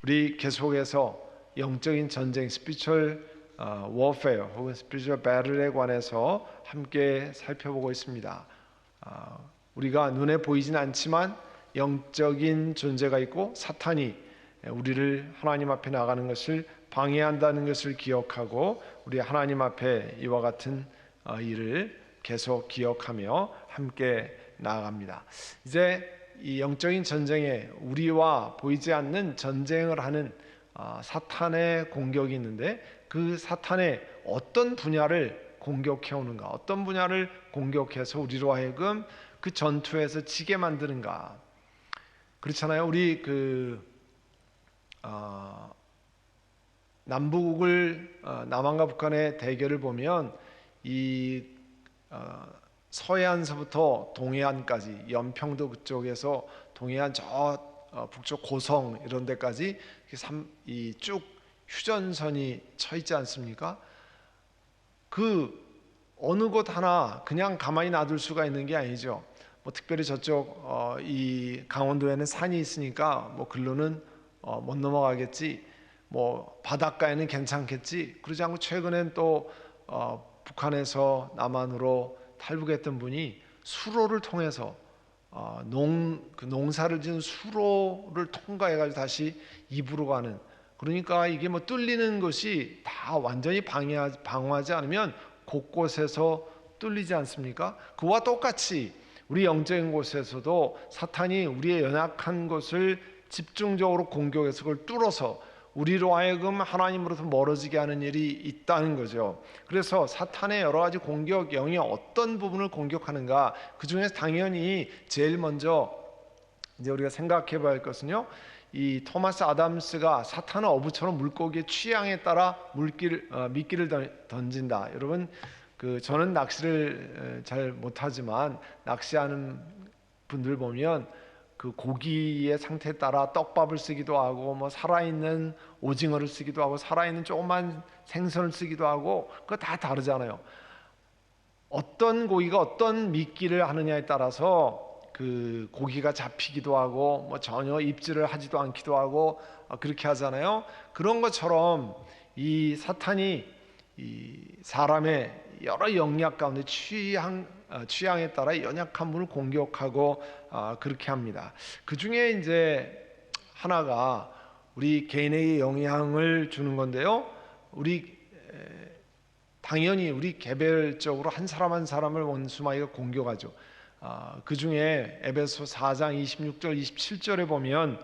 우리 계속해서 영적인 전쟁, spiritual warfare 혹은 spiritual battle에 관해서 함께 살펴보고 있습니다. 우리가 눈에 보이진 않지만 영적인 존재가 있고 사탄이 우리를 하나님 앞에 나가는 것을 방해한다는 것을 기억하고 우리 하나님 앞에 이와 같은 일을 계속 기억하며 함께 나아갑니다. 이제 이 영적인 전쟁에 우리와 보이지 않는 전쟁을 하는 사탄의 공격이 있는데, 그 사탄의 어떤 분야를 공격해 오는가, 어떤 분야를 공격해서 우리로 하여금 그 전투에서 지게 만드는가. 그렇잖아요. 우리 남북을 남한과 북한의 대결을 보면 이 서해안서부터 동해안까지, 연평도 그쪽에서 동해안 저 북쪽 고성 이런 데까지 이 쭉 휴전선이 쳐 있지 않습니까? 그 어느 곳 하나 그냥 가만히 놔둘 수가 있는 게 아니죠. 뭐 특별히 저쪽 이 강원도에는 산이 있으니까 뭐 글로는 못 넘어가겠지, 뭐 바닷가에는 괜찮겠지. 그러지 않고 최근엔 또 북한에서 남한으로 탈북했던 분이 수로를 통해서 농사를 지은 수로를 통과해가지고 다시 입으로 가는, 그러니까 이게 뭐 뚫리는 것이 다 완전히 방어하지 않으면 곳곳에서 뚫리지 않습니까? 그와 똑같이 우리 영적인 곳에서도 사탄이 우리의 연약한 것을 집중적으로 공격해서 그걸 뚫어서 우리로 하여금 하나님으로부터 멀어지게 하는 일이 있다는 거죠. 그래서 사탄의 여러 가지 공격, 영이 어떤 부분을 공격하는가, 그 중에서 당연히 제일 먼저 이제 우리가 생각해 봐야 할 것은요, 이 토마스 아담스가 사탄은 어부처럼 물고기의 취향에 따라 미끼를 던진다. 여러분, 저는 낚시를 잘 못하지만 낚시하는 분들 보면 그 고기의 상태에 따라 떡밥을 쓰기도 하고, 뭐 살아있는 오징어를 쓰기도 하고, 살아있는 조그만 생선을 쓰기도 하고, 그거 다 다르잖아요. 어떤 고기가 어떤 미끼를 하느냐에 따라서 그 고기가 잡히기도 하고, 뭐 전혀 입질을 하지도 않기도 하고, 그렇게 하잖아요. 그런 것처럼 이 사탄이 이 사람의 여러 영역 가운데 취향에 따라 연약한 분을 공격하고 그렇게 합니다. 그 중에 이제 하나가 우리 개인에게 영향을 주는 건데요. 당연히 우리 개별적으로 한 사람 한 사람을 원수마귀가 공격하죠. 그 중에 에베소 4장 26절 27절에 보면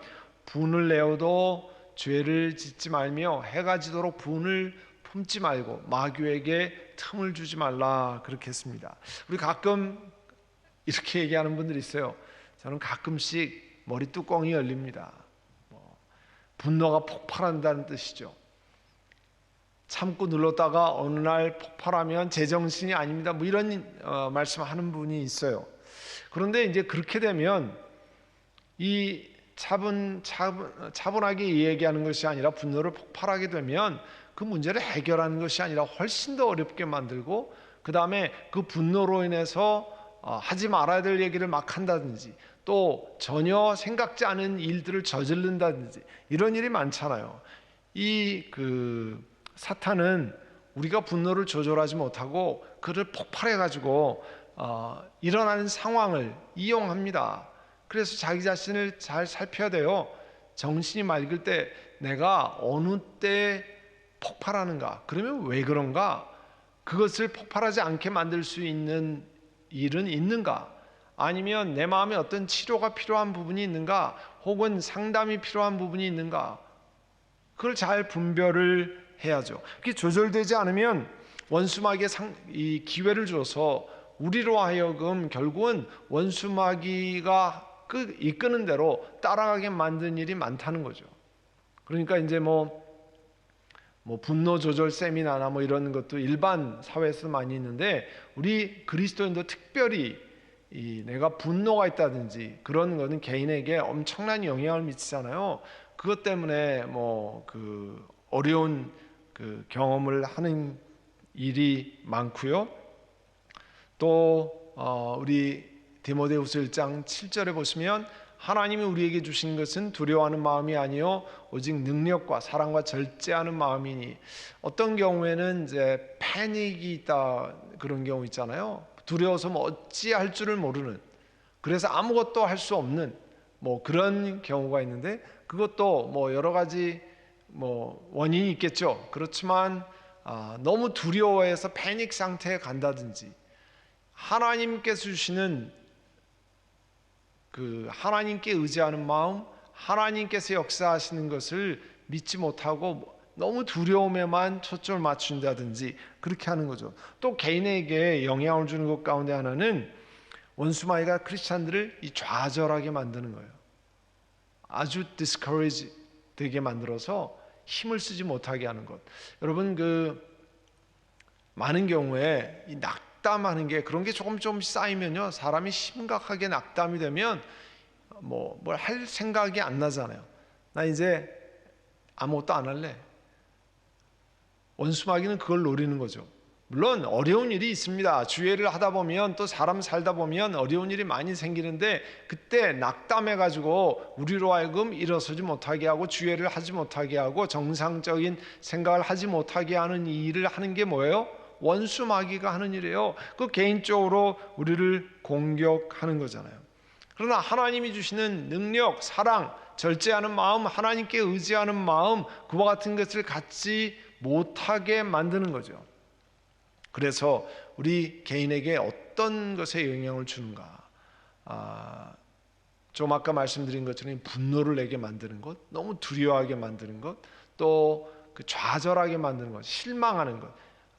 분을 내어도 죄를 짓지 말며 해가 지도록 분을 품지 말고 마귀에게 틈을 주지 말라, 그렇게 했습니다. 우리 가끔 이렇게 얘기하는 분들이 있어요. 저는 가끔씩 머리 뚜껑이 열립니다. 분노가 폭발한다는 뜻이죠. 참고 눌렀다가 어느 날 폭발하면 제정신이 아닙니다, 뭐 이런 말씀하는 분이 있어요. 그런데 이제 그렇게 되면 이 차분하게 얘기하는 것이 아니라 분노를 폭발하게 되면 그 문제를 해결하는 것이 아니라 훨씬 더 어렵게 만들고, 그 다음에 그 분노로 인해서 하지 말아야 될 얘기를 막 한다든지, 또 전혀 생각지 않은 일들을 저지른다든지, 이런 일이 많잖아요. 사탄은 우리가 분노를 조절하지 못하고 그를 폭발해 가지고 일어나는 상황을 이용합니다. 그래서 자기 자신을 잘 살펴야 돼요. 정신이 맑을 때 내가 어느 때 폭발하는가, 그러면 왜 그런가, 그것을 폭발하지 않게 만들 수 있는 일은 있는가, 아니면 내 마음에 어떤 치료가 필요한 부분이 있는가, 혹은 상담이 필요한 부분이 있는가, 그걸 잘 분별을 해야죠. 그게 조절되지 않으면 원수마귀의 이 기회를 줘서 우리로 하여금 결국은 원수마귀가 이끄는 대로 따라가게 만드는 일이 많다는 거죠. 그러니까 이제 뭐 분노 조절 세미나나 뭐 이런 것도 일반 사회에서 많이 있는데, 우리 그리스도인도 특별히 내가 분노가 있다든지 그런 거는 개인에게 엄청난 영향을 미치잖아요. 그것 때문에 어려운 경험을 하는 일이 많고요. 또 우리 디모데후서 1장 7절에 보시면 하나님이 우리에게 주신 것은 두려워하는 마음이 아니요 오직 능력과 사랑과 절제하는 마음이니. 어떤 경우에는 이제 패닉이 있다 그런 경우 있잖아요. 두려워서 뭐 어찌할 줄을 모르는, 그래서 아무것도 할 수 없는 뭐 그런 경우가 있는데, 그것도 뭐 여러 가지 뭐 원인이 있겠죠. 그렇지만 너무 두려워해서 패닉 상태에 간다든지, 하나님께서 주시는 그 하나님께 의지하는 마음, 하나님께서 역사하시는 것을 믿지 못하고 너무 두려움에만 초점을 맞춘다든지 그렇게 하는 거죠. 또 개인에게 영향을 주는 것 가운데 하나는 원수마귀가 크리스찬들을 좌절하게 만드는 거예요. 아주 discourage 되게 만들어서 힘을 쓰지 못하게 하는 것. 여러분, 많은 경우에 이 낙담하는 게, 그런 게 조금씩 쌓이면요, 사람이 심각하게 낙담이 되면 뭘 할 생각이 안 나잖아요. 나 이제 아무것도 안 할래. 원수마귀는 그걸 노리는 거죠. 물론 어려운 일이 있습니다. 주일을 하다 보면, 또 사람 살다 보면 어려운 일이 많이 생기는데, 그때 낙담해가지고 우리로 하여금 일어서지 못하게 하고 주일을 하지 못하게 하고 정상적인 생각을 하지 못하게 하는 이 일을 하는 게 뭐예요? 원수마귀가 하는 일이에요. 그 개인적으로 우리를 공격하는 거잖아요. 그러나 하나님이 주시는 능력, 사랑, 절제하는 마음, 하나님께 의지하는 마음, 그와 같은 것을 갖지 못하게 만드는 거죠. 그래서 우리 개인에게 어떤 것에 영향을 주는가? 좀 아까 말씀드린 것처럼 분노를 내게 만드는 것, 너무 두려워하게 만드는 것, 또 좌절하게 만드는 것, 실망하는 것.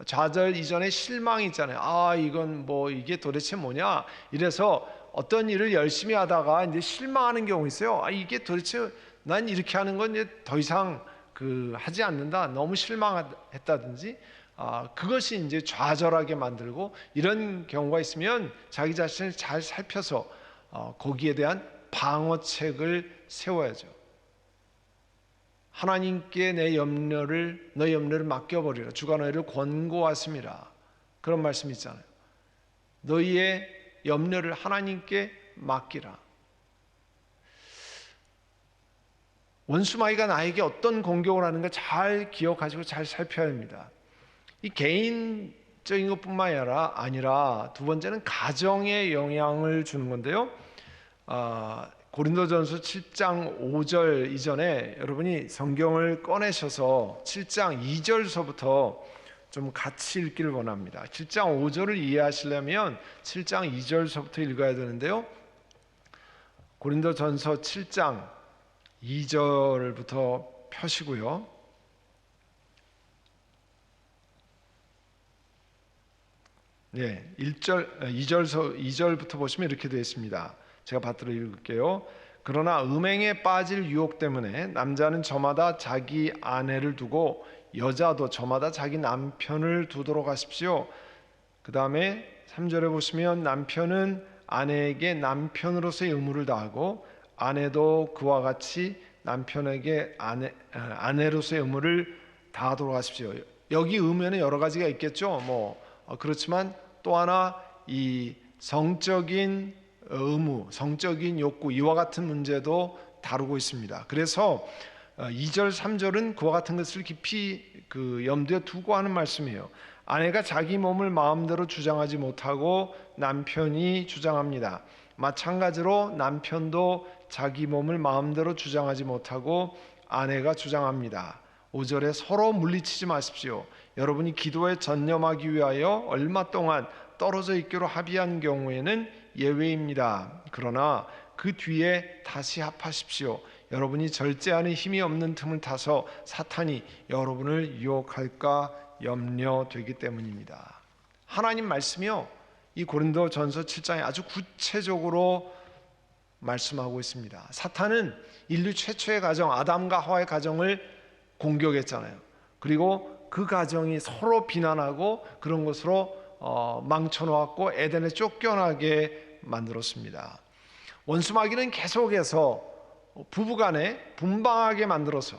좌절 이전에 실망이 있잖아요. 이건 이게 도대체 뭐냐? 이래서 어떤 일을 열심히 하다가 이제 실망하는 경우 있어요. 이게 도대체 난 이렇게 하는 건 이제 더 이상 하지 않는다. 너무 실망했다든지, 그것이 이제 좌절하게 만들고, 이런 경우가 있으면 자기 자신을 잘 살펴서 거기에 대한 방어책을 세워야죠. 하나님께 너의 염려를 맡겨버리라. 주가 너희를 권고하심이라. 그런 말씀이 있잖아요. 너희의 염려를 하나님께 맡기라. 원수마귀가 나에게 어떤 공격을 하는가 잘 기억하시고 잘 살펴야 합니다. 이 개인적인 것뿐만 아니라 두 번째는 가정에 영향을 주는 건데요. 고린도전서 7장 5절 이전에 여러분이 성경을 꺼내셔서 7장 2절서부터 좀 같이 읽기를 원합니다. 7장 5절을 이해하시려면 7장 2절서부터 읽어야 되는데요. 고린도전서 7장 2절부터 펴시고요. 네, 2절부터 보시면 이렇게 되어 있습니다. 제가 받들어 읽을게요. 그러나 음행에 빠질 유혹 때문에 남자는 저마다 자기 아내를 두고 여자도 저마다 자기 남편을 두도록 하십시오. 그 다음에 3절에 보시면 남편은 아내에게 남편으로서의 의무를 다하고 아내도 그와 같이 남편에게 아내로서의 의무를 다하도록 하십시오. 여기 의무에는 여러 가지가 있겠죠. 그렇지만 또 하나 이 성적인 의무, 성적인 욕구, 이와 같은 문제도 다루고 있습니다. 그래서 2절, 3절은 그와 같은 것을 깊이 염두에 두고 하는 말씀이에요. 아내가 자기 몸을 마음대로 주장하지 못하고 남편이 주장합니다. 마찬가지로 남편도 자기 몸을 마음대로 주장하지 못하고 아내가 주장합니다. 5절에 서로 물리치지 마십시오. 여러분이 기도에 전념하기 위하여 얼마 동안 떨어져 있기로 합의한 경우에는 예외입니다. 그러나 그 뒤에 다시 합하십시오. 여러분이 절제하는 힘이 없는 틈을 타서 사탄이 여러분을 유혹할까 염려되기 때문입니다. 하나님 말씀이요, 이 고린도전서 7장에 아주 구체적으로 말씀하고 있습니다. 사탄은 인류 최초의 가정, 아담과 하와의 가정을 공격했잖아요. 그리고 그 가정이 서로 비난하고 그런 것으로 망쳐놓았고 에덴에 쫓겨나게 만들었습니다. 원수마귀는 계속해서 부부간에 분방하게 만들어서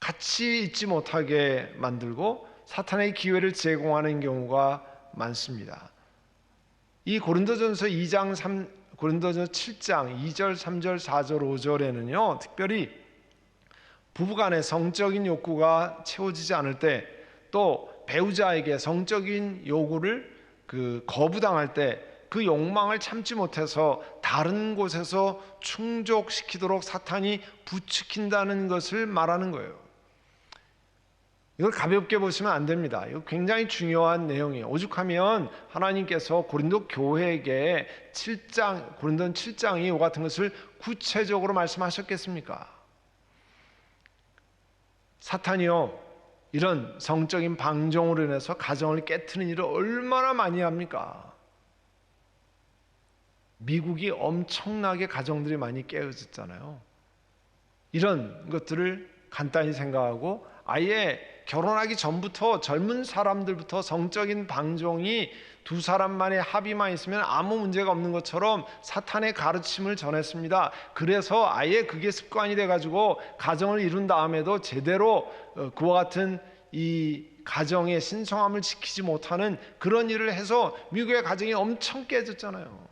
같이 있지 못하게 만들고 사탄의 기회를 제공하는 경우가 많습니다. 이 고린도전서 고린도전서 7장 2절, 3절, 4절, 5절에는요. 특별히 부부간의 성적인 욕구가 채워지지 않을 때, 또 배우자에게 성적인 요구를 거부당할 때 그 욕망을 참지 못해서 다른 곳에서 충족시키도록 사탄이 부추긴다는 것을 말하는 거예요. 이걸 가볍게 보시면 안 됩니다. 이거 굉장히 중요한 내용이에요. 오죽하면 하나님께서 고린도 교회에게 고린도전 7장이 이와 같은 것을 구체적으로 말씀하셨겠습니까? 사탄이요, 이런 성적인 방종으로 인해서 가정을 깨트리는 일을 얼마나 많이 합니까? 미국이 엄청나게 가정들이 많이 깨어졌잖아요. 이런 것들을 간단히 생각하고 아예 결혼하기 전부터 젊은 사람들부터 성적인 방종이 두 사람만의 합의만 있으면 아무 문제가 없는 것처럼 사탄의 가르침을 전했습니다. 그래서 아예 그게 습관이 돼가지고 가정을 이룬 다음에도 제대로 그와 같은 이 가정의 신성함을 지키지 못하는 그런 일을 해서 미국의 가정이 엄청 깨졌잖아요.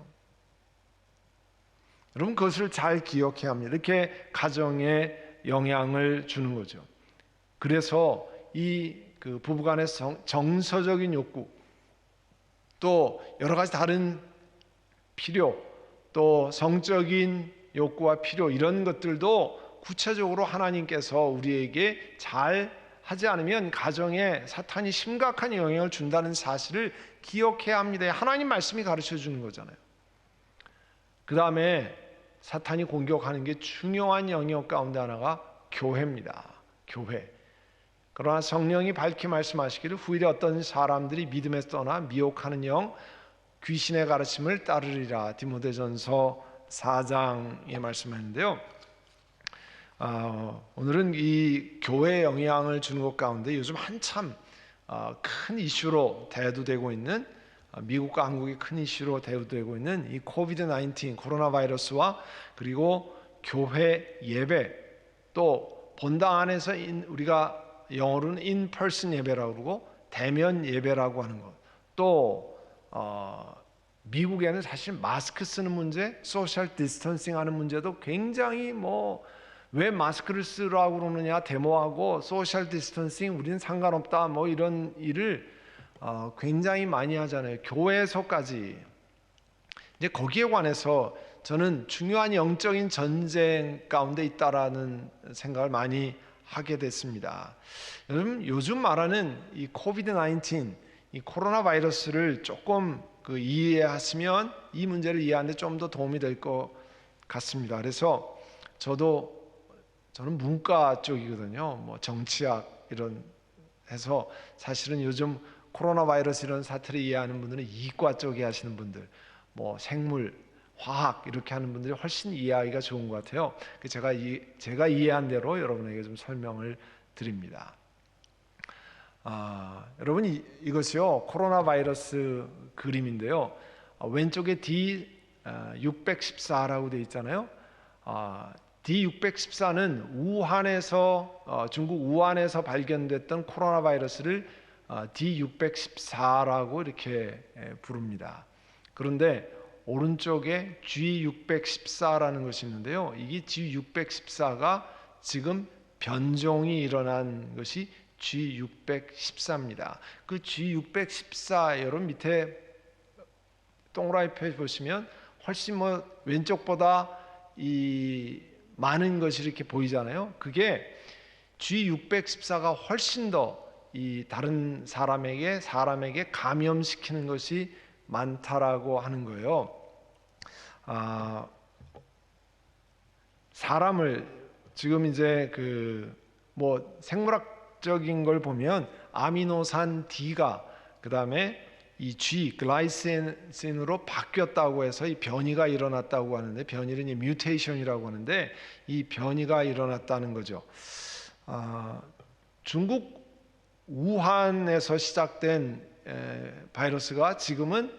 여러분, 그것을 잘 기억해야 합니다. 이렇게 가정에 영향을 주는 거죠. 그래서 이 부부간의 정서적인 욕구, 또 여러 가지 다른 필요, 또 성적인 욕구와 필요, 이런 것들도 구체적으로 하나님께서 우리에게 잘 하지 않으면 가정에 사탄이 심각한 영향을 준다는 사실을 기억해야 합니다. 하나님 말씀이 가르쳐 주는 거잖아요. 그 다음에 사탄이 공격하는 게 중요한 영역 가운데 하나가 교회입니다. 교회. 그러나 성령이 밝히 말씀하시기를 후일에 어떤 사람들이 믿음에서 떠나 미혹하는 영, 귀신의 가르침을 따르리라. 디모데전서 4장에 말씀하는데요. 오늘은 이 교회에 영향을 주는 것 가운데 요즘 한참 큰 이슈로 대두되고 있는, 미국과 한국이 큰 이슈로 대두되고 있는 이 코비드-19 코로나 바이러스와, 그리고 교회 예배, 또 본당 안에서 우리가 영어로는 in-person 예배라고 그러고 대면 예배라고 하는 것, 또 미국에는 사실 마스크 쓰는 문제, 소셜 디스턴싱 하는 문제도 굉장히 왜 마스크를 쓰라고 그러느냐, 데모하고 소셜 디스턴싱 우리는 상관없다, 이런 일을 굉장히 많이 하잖아요. 교회에서까지. 이제 거기에 관해서 저는 중요한 영적인 전쟁 가운데 있다라는 생각을 많이 하게 됐습니다. 여러분, 요즘 말하는 이 코비드-19, 이 코로나 바이러스를 조금 이해하시면 이 문제를 이해하는 데 좀 더 도움이 될 것 같습니다. 그래서 저는 문과 쪽이거든요. 정치학 이런 해서 사실은 요즘 코로나 바이러스 이런 사태를 이해하는 분들은 이과 쪽에 하시는 분들, 생물, 화학 이렇게 하는 분들이 훨씬 이해하기가 좋은 것 같아요. 제가 이해한 대로 여러분에게 좀 설명을 드립니다. 여러분, 이것이요 코로나 바이러스 그림인데요. 왼쪽에 D614라고 되어 있잖아요. D614는 중국 우한에서 발견됐던 코로나 바이러스를 D614라고 이렇게 부릅니다. 그런데 오른쪽에 G614라는 것이 있는데요. 이게 G614가 지금 변종이 일어난 것이 G614입니다. 그 G614 여러분 밑에 동그라미 표 보시면 훨씬 왼쪽보다 이 많은 것이 이렇게 보이잖아요. 그게 G614가 훨씬 더 이 다른 사람에게 감염시키는 것이 많다라고 하는 거예요. 사람을 지금 이제 생물학적인 걸 보면 아미노산 D가 그다음에 이 G 글라이신으로 바뀌었다고 해서 이 변이가 일어났다고 하는데, 변이는 이 뮤테이션이라고 하는데 이 변이가 일어났다는 거죠. 중국 우한에서 시작된 바이러스가 지금은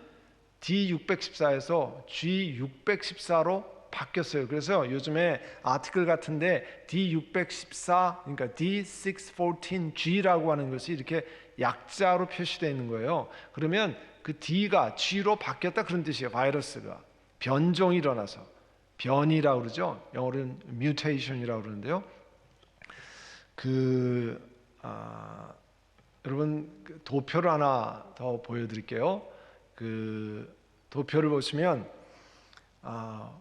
D614에서 G614로 바뀌었어요. 그래서 요즘에 아티클 같은데 D614, 그러니까 D614G라고 하는 것이 이렇게 약자로 표시되어 있는 거예요. 그러면 그 D가 G로 바뀌었다 그런 뜻이에요. 바이러스가. 변종이 일어나서 변이라고 그러죠. 영어로는 뮤테이션이라고 그러는데요. 여러분 도표를 하나 더 보여드릴게요. 도표를 보시면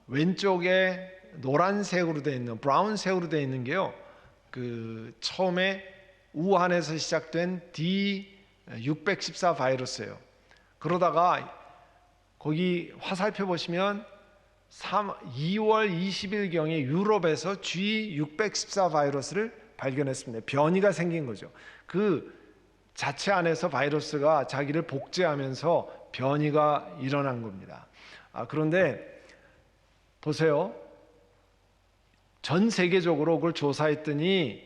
왼쪽에 노란색으로 되어 있는 브라운색으로 되어 있는 게요. 처음에 우한에서 시작된 D614 바이러스예요. 그러다가 거기 화살표 보시면 2월 20일경에 유럽에서 G614 바이러스를 발견했습니다. 변이가 생긴 거죠. 그 자체 안에서 바이러스가 자기를 복제하면서 변이가 일어난 겁니다. 그런데 보세요. 전 세계적으로 그걸 조사했더니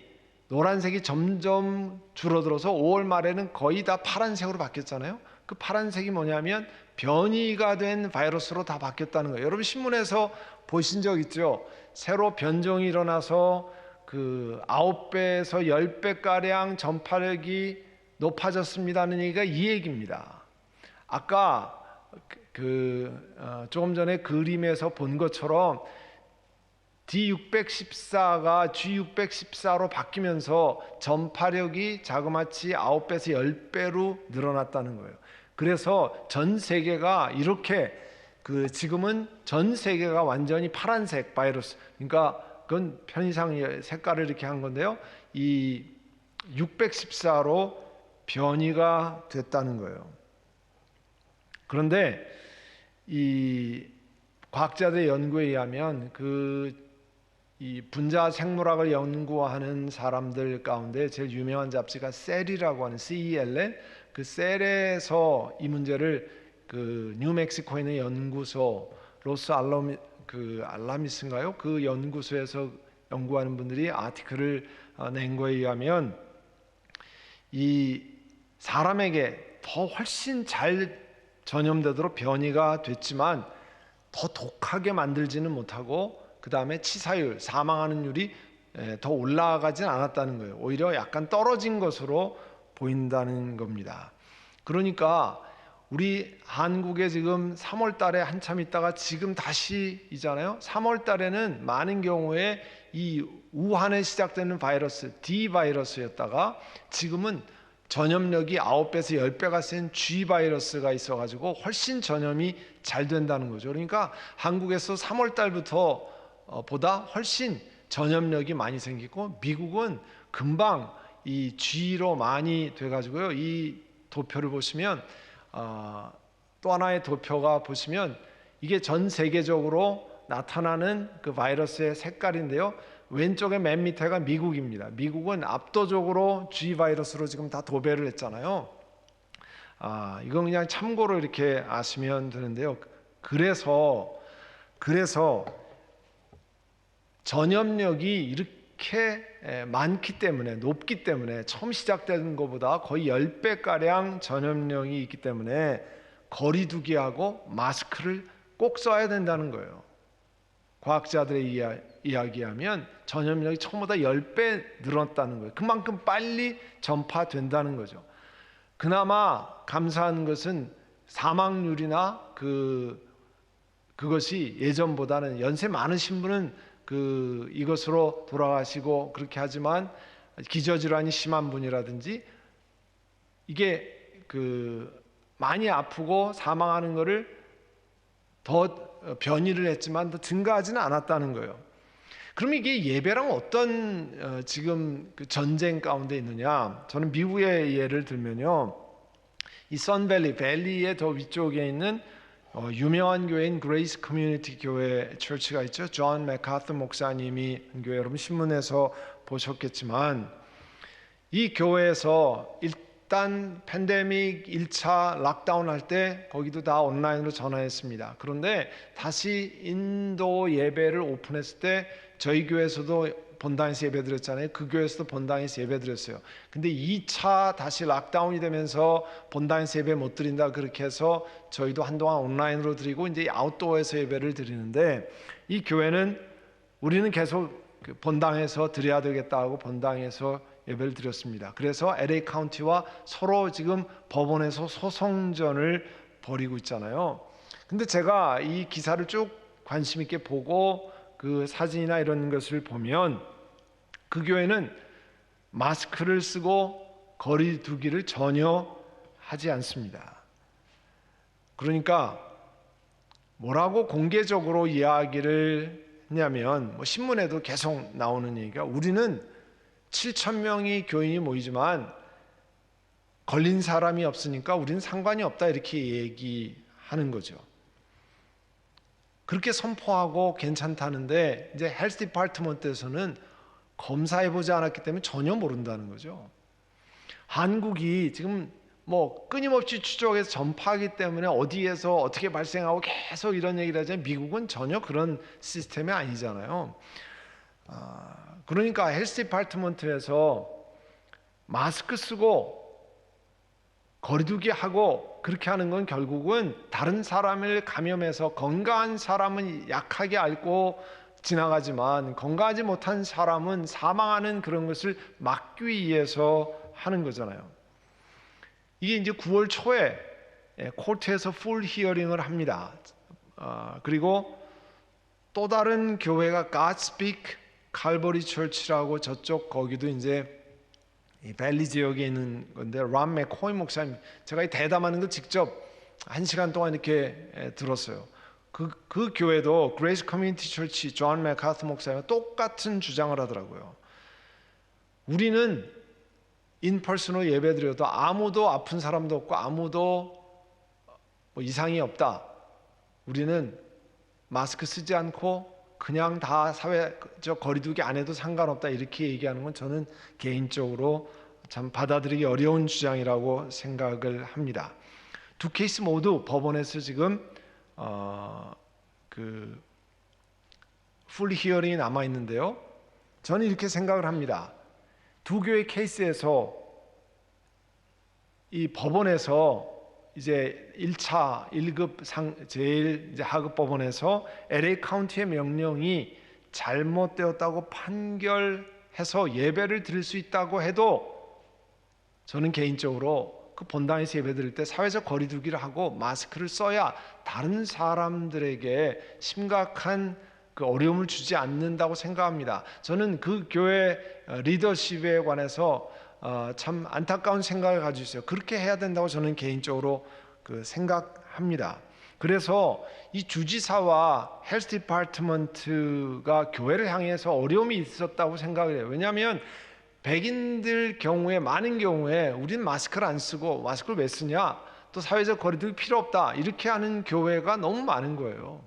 노란색이 점점 줄어들어서 5월 말에는 거의 다 파란색으로 바뀌었잖아요. 그 파란색이 뭐냐면 변이가 된 바이러스로 다 바뀌었다는 거예요. 여러분 신문에서 보신 적 있죠? 새로 변종이 일어나서 9배에서 10배가량 전파력이 높아졌습니다는 얘기가 이 얘기입니다. 아까 조금 전에 그림에서 본 것처럼 D614가 G614로 바뀌면서 전파력이 자그마치 9배에서 10배로 늘어났다는 거예요. 그래서 전 세계가 이렇게 지금은 전 세계가 완전히 파란색 바이러스, 그러니까 그건 편의상 색깔을 이렇게 한 건데요. 이 614로 변이가 됐다는 거예요. 그런데 이 과학자들의 연구에 의하면 이 분자 생물학을 연구하는 사람들 가운데 제일 유명한 잡지가 셀이라고 하는 CELL, 그 셀에서 이 문제를 뉴멕시코에 있는 연구소 로스 알라미스인가요? 그 연구소에서 연구하는 분들이 아티클을 낸 거에 의하면 이 사람에게 더 훨씬 잘 전염되도록 변이가 됐지만 더 독하게 만들지는 못하고 그 다음에 치사율, 사망하는 율이 더 올라가진 않았다는 거예요. 오히려 약간 떨어진 것으로 보인다는 겁니다. 그러니까 우리 한국에 지금 3월 달에 한참 있다가 지금 다시이잖아요. 3월 달에는 많은 경우에 이 우한에 시작되는 바이러스 D 바이러스였다가 지금은 전염력이 9배에서 10배가 센 G 바이러스가 있어가지고 훨씬 전염이 잘 된다는 거죠. 그러니까 한국에서 3월 달부터 보다 훨씬 전염력이 많이 생기고 미국은 금방 이 G로 많이 돼가지고요. 이 도표를 보시면 또 하나의 도표가 보시면 이게 전 세계적으로 나타나는 그 바이러스의 색깔인데요. 왼쪽에 맨 밑에가 미국입니다. 미국은 압도적으로 G 바이러스로 지금 다 도배를 했잖아요. 이건 그냥 참고로 이렇게 아시면 되는데요. 그래서 전염력이 이렇게 많기 때문에, 높기 때문에 처음 시작된 것보다 거의 10배가량 전염력이 있기 때문에 거리두기하고 마스크를 꼭 써야 된다는 거예요. 과학자들의 이야기하면 전염력이 처음보다 10배 늘었다는 거예요. 그만큼 빨리 전파된다는 거죠. 그나마 감사한 것은 사망률이나 그것이 예전보다는 연세 많으신 분은 이것으로 돌아가시고 그렇게 하지만 기저질환이 심한 분이라든지 이게 많이 아프고 사망하는 것을 더 변이를 했지만 더 증가하지는 않았다는 거예요. 그럼 이게 예배랑 어떤 지금 전쟁 가운데 있느냐? 저는 미국의 예를 들면요, 이 선밸리의 더 위쪽에 있는 유명한 교회인 그레이스 커뮤니티 교회 처치가 있죠. 존 맥카터 목사님이 한 교회, 여러분 신문에서 보셨겠지만 이 교회에서 일단 팬데믹 1차 락다운 할 때 거기도 다 온라인으로 전환했습니다. 그런데 다시 인도 예배를 오픈했을 때 저희 교회에서도 본당에서 예배 드렸잖아요. 그 교회에서도 본당에서 예배 드렸어요. 근데 2차 다시 락다운이 되면서 본당에서 예배 못 드린다 그렇게 해서 저희도 한동안 온라인으로 드리고 이제 아웃도어에서 예배를 드리는데 이 교회는 우리는 계속 본당에서 드려야 되겠다 하고 본당에서 예배를 드렸습니다. 그래서 LA 카운티와 서로 지금 법원에서 소송전을 벌이고 있잖아요. 근데 제가 이 기사를 쭉 관심 있게 보고 그 사진이나 이런 것을 보면 그 교회는 마스크를 쓰고 거리 두기를 전혀 하지 않습니다. 그러니까 뭐라고 공개적으로 이야기를 했냐면 신문에도 계속 나오는 얘기가 우리는 7,000명이 교인이 모이지만 걸린 사람이 없으니까 우리는 상관이 없다 이렇게 얘기하는 거죠. 그렇게 선포하고 괜찮다는데 이제 헬스 디파트먼트에서는 검사해보지 않았기 때문에 전혀 모른다는 거죠. 한국이 지금 끊임없이 추적해서 전파하기 때문에 어디에서 어떻게 발생하고 계속 이런 얘기를 하지만 미국은 전혀 그런 시스템이 아니잖아요. 그러니까 헬스 디파트먼트에서 마스크 쓰고 거리두기 하고 그렇게 하는 건 결국은 다른 사람을 감염해서 건강한 사람은 약하게 앓고 지나가지만 건강하지 못한 사람은 사망하는 그런 것을 막기 위해서 하는 거잖아요. 이게 이제 9월 초에 코트에서 풀 히어링을 합니다. 그리고 또 다른 교회가 Godspeak 칼버리 처치라고 저쪽 거기도 이제 이 밸리 지역에 있는 건데 람 맥코이 목사님, 제가 이 대담하는 거 직접 1시간 동안 이렇게 들었어요. 그 교회도 그레이스 커뮤니티 처치 존 맥카트 목사님과 똑같은 주장을 하더라고요. 우리는 인퍼슨으로 예배드려도 아무도 아픈 사람도 없고 아무도 이상이 없다. 우리는 마스크 쓰지 않고 그냥 다 사회적 거리두기 안 해도 상관없다 이렇게 얘기하는 건 저는 개인적으로 참 받아들이기 어려운 주장이라고 생각을 합니다. 두 케이스 모두 법원에서 지금 풀 히어링이 남아 있는데요. 저는 이렇게 생각을 합니다. 두 교회 케이스에서 이 법원에서 이제 1차 1급 제일 이제 하급 법원에서 LA 카운티의 명령이 잘못되었다고 판결해서 예배를 드릴 수 있다고 해도 저는 개인적으로 그 본당에서 예배 드릴 때 사회적 거리두기를 하고 마스크를 써야 다른 사람들에게 심각한 그 어려움을 주지 않는다고 생각합니다. 저는 그 교회 리더십에 관해서 참 안타까운 생각을 가지고 있어요. 그렇게 해야 된다고 저는 개인적으로 생각합니다. 그래서 이 주지사와 헬스 디파트먼트가 교회를 향해서 어려움이 있었다고 생각을 해요. 왜냐하면 백인들 경우에 많은 경우에 우린 마스크를 안 쓰고 마스크를 왜 쓰냐? 또 사회적 거리두기 필요 없다. 이렇게 하는 교회가 너무 많은 거예요.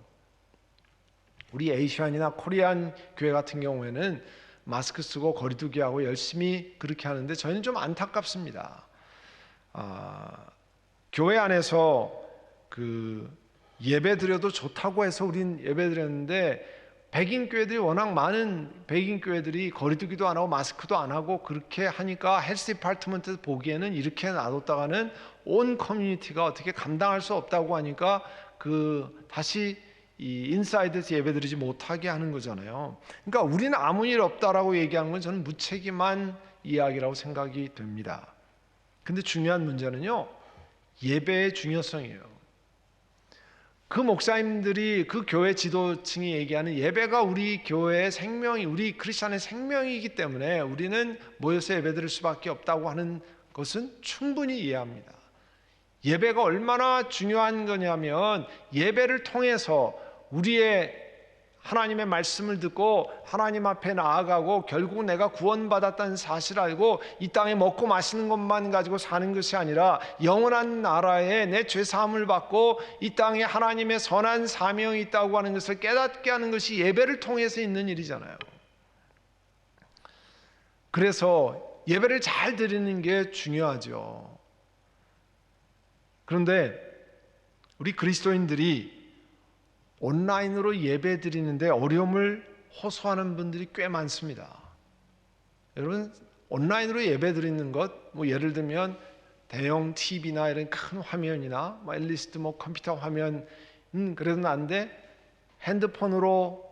우리 에이시안이나 코리안 교회 같은 경우에는 마스크 쓰고 거리두기하고 열심히 그렇게 하는데 저희는 좀 안타깝습니다. 교회 안에서 예배 드려도 좋다고 해서 우린 예배 드렸는데 백인 교회들이 워낙 많은 백인 교회들이 거리두기도 안 하고 마스크도 안 하고 그렇게 하니까 헬스 디파트먼트 보기에는 이렇게 놔뒀다가는 온 커뮤니티가 어떻게 감당할 수 없다고 하니까 다시 이 인사이드에서 예배드리지 못하게 하는 거잖아요. 그러니까 우리는 아무 일 없다라고 얘기하는 건 저는 무책임한 이야기라고 생각이 됩니다. 근데 중요한 문제는요, 예배의 중요성이에요. 그 목사님들이 그 교회 지도층이 얘기하는 예배가 우리 교회의 생명이, 우리 크리스천의 생명이기 때문에 우리는 모여서 예배드릴 수밖에 없다고 하는 것은 충분히 이해합니다. 예배가 얼마나 중요한 거냐면 예배를 통해서 우리의 하나님의 말씀을 듣고 하나님 앞에 나아가고 결국 내가 구원받았다는 사실을 알고 이 땅에 먹고 마시는 것만 가지고 사는 것이 아니라 영원한 나라에 내 죄사함을 받고 이 땅에 하나님의 선한 사명이 있다고 하는 것을 깨닫게 하는 것이 예배를 통해서 있는 일이잖아요. 그래서 예배를 잘 드리는 게 중요하죠. 그런데 우리 그리스도인들이 온라인으로 예배 드리는데 어려움을 호소하는 분들이 꽤 많습니다. 여러분, 온라인으로 예배 드리는 것, 예를 들면 대형 TV나 이런 큰 화면이나 앨리스트 컴퓨터 화면 그래도 난데 핸드폰으로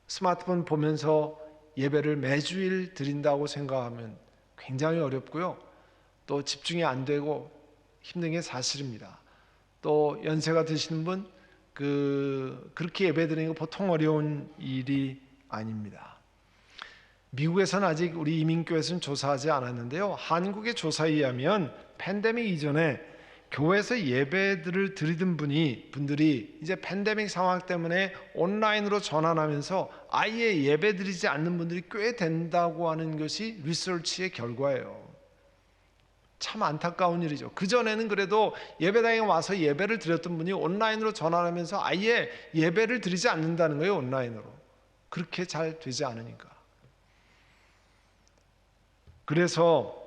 스마트폰 보면서 예배를 매주일 드린다고 생각하면 굉장히 어렵고요. 또 집중이 안 되고 힘든 게 사실입니다. 또 연세가 드신 분 그렇게 예배드리는 거 보통 어려운 일이 아닙니다. 미국에서는 아직 우리 이민교회에서는 조사하지 않았는데요. 한국의 조사에 의하면 팬데믹 이전에 교회에서 예배들을 드리던 분들이 이제 팬데믹 상황 때문에 온라인으로 전환하면서 아예 예배 드리지 않는 분들이 꽤 된다고 하는 것이 리서치의 결과예요. 참 안타까운 일이죠. 그전에는 그래도 예배당에 와서 예배를 드렸던 분이 온라인으로 전환하면서 아예 예배를 드리지 않는다는 거예요. 온라인으로. 그렇게 잘 되지 않으니까. 그래서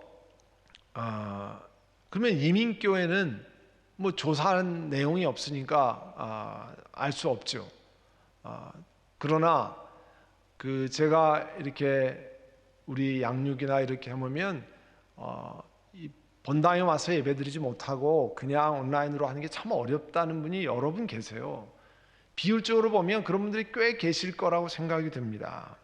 그러면 이민교회는 뭐 조사한 내용이 없으니까 알 수 없죠. 그러나 제가 이렇게 우리 양육이나 이렇게 해보면 이 본당에 와서 예배드리지 못하고 그냥 온라인으로 하는 게 참 어렵다는 분이 여러 분 계세요. 비율적으로 보면 그런 분들이 꽤 계실 거라고 생각이 됩니다.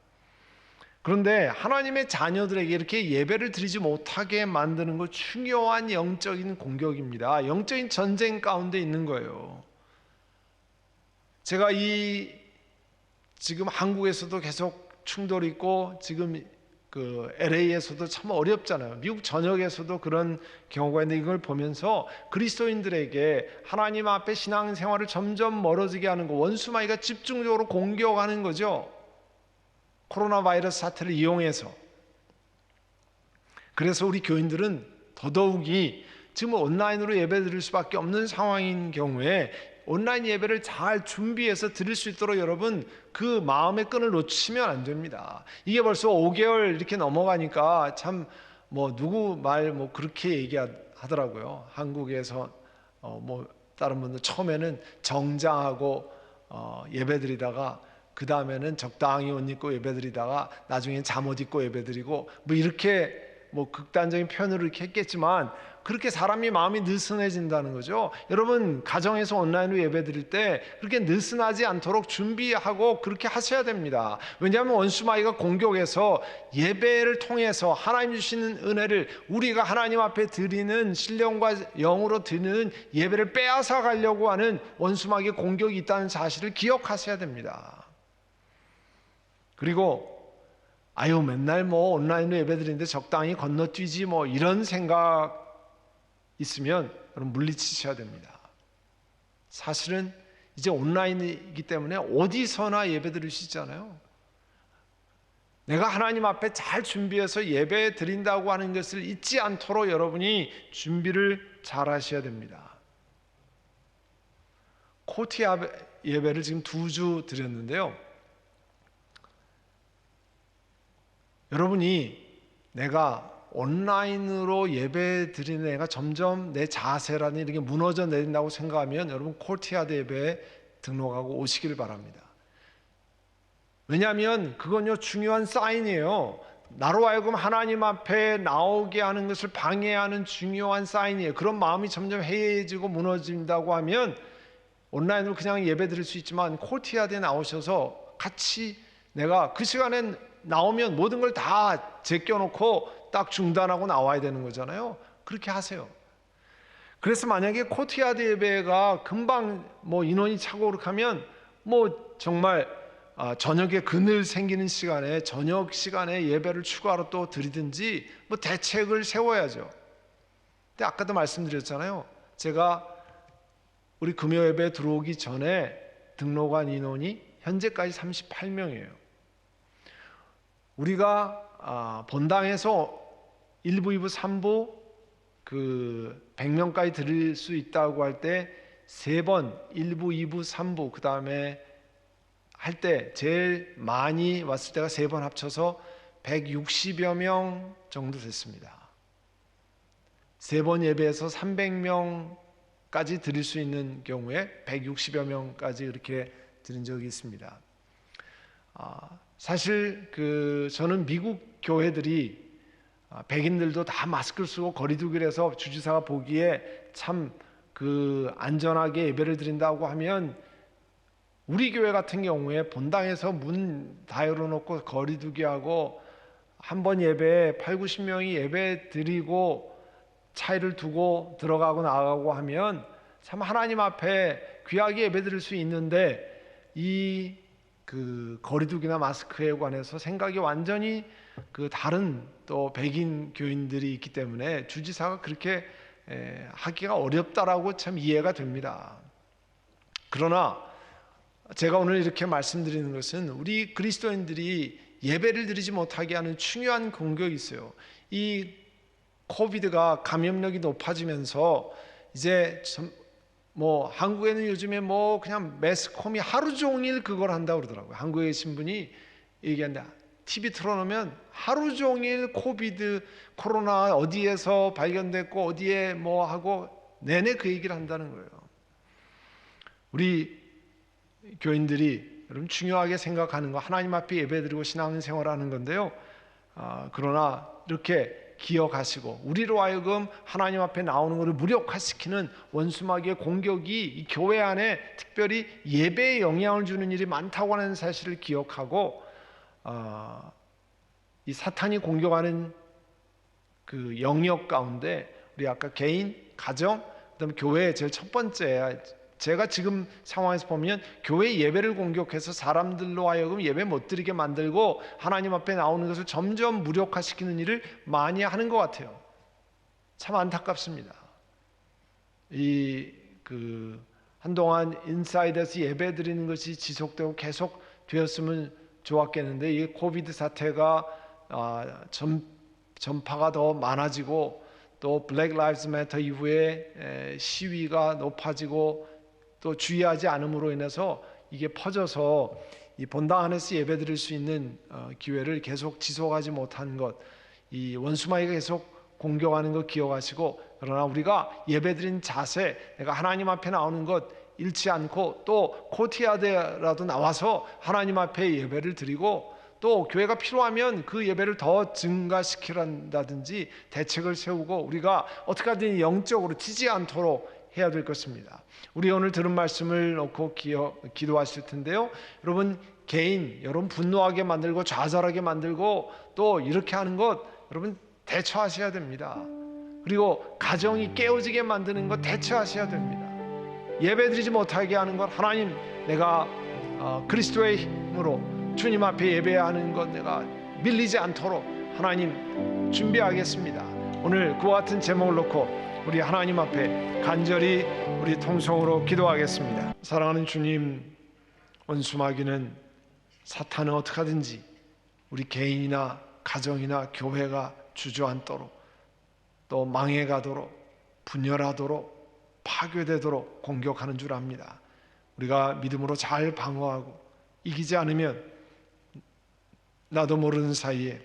그런데 하나님의 자녀들에게 이렇게 예배를 드리지 못하게 만드는 것 중요한 영적인 공격입니다. 영적인 전쟁 가운데 있는 거예요. 제가 지금 한국에서도 계속 충돌이 있고 지금 LA에서도 참 어렵잖아요. 미국 전역에서도 그런 경우가 있는데 이걸 보면서 그리스도인들에게 하나님 앞에 신앙생활을 점점 멀어지게 하는 거, 원수마귀가 집중적으로 공격하는 거죠. 코로나 바이러스 사태를 이용해서. 그래서 우리 교인들은 더더욱이 지금 온라인으로 예배 드릴 수밖에 없는 상황인 경우에 온라인 예배를 잘 준비해서 드릴 수 있도록 여러분 그 마음의 끈을 놓치면 안 됩니다. 이게 벌써 5개월 이렇게 넘어가니까 참 누구 말 그렇게 얘기하더라고요. 한국에서 다른 분들 처음에는 정장하고 예배드리다가 그 다음에는 적당히 옷 입고 예배드리다가 나중엔 잠옷 입고 예배드리고 이렇게 극단적인 표현으로 이렇게 했겠지만 그렇게 사람이 마음이 느슨해진다는 거죠. 여러분 가정에서 온라인으로 예배드릴 때 그렇게 느슨하지 않도록 준비하고 그렇게 하셔야 됩니다. 왜냐하면 원수마귀가 공격해서 예배를 통해서 하나님 주시는 은혜를 우리가 하나님 앞에 드리는 신령과 영으로 드리는 예배를 빼앗아 가려고 하는 원수마귀의 공격이 있다는 사실을 기억하셔야 됩니다. 그리고 맨날 온라인으로 예배드리는데 적당히 건너뛰지 이런 생각 있으면 여러분 물리치셔야 됩니다. 사실은 이제 온라인이기 때문에 어디서나 예배드릴 수 있잖아요. 내가 하나님 앞에 잘 준비해서 예배 드린다고 하는 것을 잊지 않도록 여러분이 준비를 잘 하셔야 됩니다. 코티아 예배를 지금 2주 드렸는데요. 여러분이 내가 온라인으로 예배 드리는 애가 점점 내 자세라는 이렇게 무너져 내린다고 생각하면 여러분 콜티아드 예배에 등록하고 오시길 바랍니다. 왜냐하면 그건요 중요한 사인이에요. 나로 하여금 하나님 앞에 나오게 하는 것을 방해하는 중요한 사인이에요. 그런 마음이 점점 해이해지고 무너진다고 하면 온라인으로 그냥 예배 드릴 수 있지만 콜티아드에 나오셔서 같이 내가 그 시간엔 나오면 모든 걸 다 제껴놓고 딱 중단하고 나와야 되는 거잖아요. 그렇게 하세요. 그래서 만약에 코티아드 예배가 금방 인원이 차고 그렇다면 정말 저녁에 그늘 생기는 시간에 저녁 시간에 예배를 추가로 또 드리든지 대책을 세워야죠. 근데 아까도 말씀드렸잖아요. 제가 우리 금요 예배 들어오기 전에 등록한 인원이 현재까지 38명이에요. 우리가 본당에서 1부, 2부, 3부 100명까지 드릴 수 있다고 할 때 3번 1부, 2부, 3부 그 다음에 할 때 제일 많이 왔을 때가 3번 합쳐서 160여 명 정도 됐습니다. 3번 예배에서 300명까지 드릴 수 있는 경우에 160여 명까지 이렇게 드린 적이 있습니다. 사실 저는 미국 교회들이 백인들도 다 마스크를 쓰고 거리 두기를 해서 주지사가 보기에 참 안전하게 예배를 드린다고 하면 우리 교회 같은 경우에 본당에서 문 다 열어놓고 거리 두기하고 한 번 예배에 80-90명이 예배 드리고 차이를 두고 들어가고 나가고 하면 참 하나님 앞에 귀하게 예배드릴 수 있는데 이 거리두기나 마스크에 관해서 생각이 완전히 다른 또 백인 교인들이 있기 때문에 주지사가 그렇게 하기가 어렵다라고 참 이해가 됩니다. 그러나 제가 오늘 이렇게 말씀드리는 것은 우리 그리스도인들이 예배를 드리지 못하게 하는 중요한 공격이 있어요. 이 코비드가 감염력이 높아지면서 이제 한국에는 요즘에 그냥 매스컴이 하루 종일 그걸 한다고 그러더라고요. 한국에 계신 분이 얘기한다. TV 틀어놓으면 하루 종일 코로나 어디에서 발견됐고 어디에 하고 내내 그 얘기를 한다는 거예요. 우리 교인들이 여러분 중요하게 생각하는 거 하나님 앞에 예배드리고 신앙생활하는 건데요. 그러나 이렇게 기억하시고 우리로 하여금 하나님 앞에 나오는 것을 무력화시키는 원수마귀의 공격이 이 교회 안에 특별히 예배에 영향을 주는 일이 많다고 하는 사실을 기억하고 이 사탄이 공격하는 그 영역 가운데 우리 아까 개인, 가정, 그다음에 교회 제일 첫 번째 제가 지금 상황에서 보면 교회 예배를 공격해서 사람들로 하여금 예배 못 드리게 만들고 하나님 앞에 나오는 것을 점점 무력화시키는 일을 많이 하는 것 같아요. 참 안타깝습니다. 한동안 인사이드에서 예배 드리는 것이 지속되고 계속 되었으면 좋았겠는데 이 코비드 사태가 전파가 더 많아지고 또 블랙 라이브즈 매터 이후에 시위가 높아지고 또 주의하지 않음으로 인해서 이게 퍼져서 이 본당 안에서 예배드릴 수 있는 기회를 계속 지속하지 못하는 것, 이 원수마귀가 계속 공격하는 것 기억하시고, 그러나 우리가 예배드린 자세, 내가 하나님 앞에 나오는 것 잃지 않고 또 코티야드라도 나와서 하나님 앞에 예배를 드리고 또 교회가 필요하면 그 예배를 더 증가시키란다든지 대책을 세우고 우리가 어떻게 하든 영적으로 지지 않도록 해야 될 것입니다. 우리 오늘 들은 말씀을 놓고 기도하실 텐데요. 여러분 개인, 여러분 분노하게 만들고 좌절하게 만들고 또 이렇게 하는 것 여러분 대처하셔야 됩니다. 그리고 가정이 깨어지게 만드는 것 대처하셔야 됩니다. 예배드리지 못하게 하는 것 하나님 내가 그리스도의 힘으로 주님 앞에 예배하는 것 내가 밀리지 않도록 하나님 준비하겠습니다. 오늘 그와 같은 제목을 놓고 우리 하나님 앞에 간절히 우리 통성으로 기도하겠습니다. 사랑하는 주님, 원수마귀는 사탄은 어떻게 하든지 우리 개인이나 가정이나 교회가 주저앉도록 또 망해가도록 분열하도록 파괴되도록 공격하는 줄 압니다. 우리가 믿음으로 잘 방어하고 이기지 않으면 나도 모르는 사이에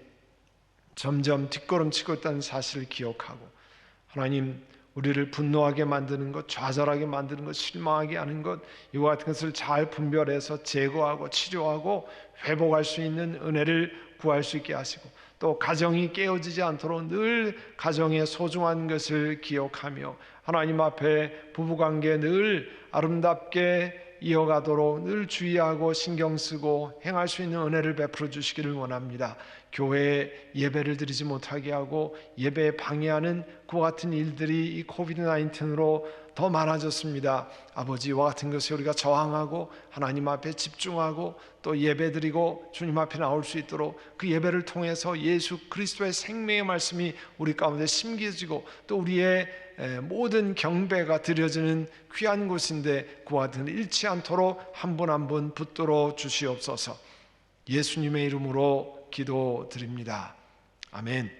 점점 뒷걸음치고 있다는 사실을 기억하고 하나님 우리를 분노하게 만드는 것, 좌절하게 만드는 것, 실망하게 하는 것 이와 같은 것을 잘 분별해서 제거하고 치료하고 회복할 수 있는 은혜를 구할 수 있게 하시고 또 가정이 깨어지지 않도록 늘 가정의 소중한 것을 기억하며 하나님 앞에 부부관계 늘 아름답게 이어가도록 늘 주의하고 신경 쓰고 행할 수 있는 은혜를 베풀어 주시기를 원합니다. 교회에 예배를 드리지 못하게 하고 예배에 방해하는 그와 같은 일들이 이 코비드-19로 더 많아졌습니다. 아버지와 같은 것에 우리가 저항하고 하나님 앞에 집중하고 또 예배드리고 주님 앞에 나올 수 있도록 그 예배를 통해서 예수 그리스도의 생명의 말씀이 우리 가운데 심겨지고 또 우리의 모든 경배가 드려지는 귀한 곳인데 그와 같은 잃지 않도록 한 분 한 분 붙들어 주시옵소서. 예수님의 이름으로 기도드립니다. 아멘.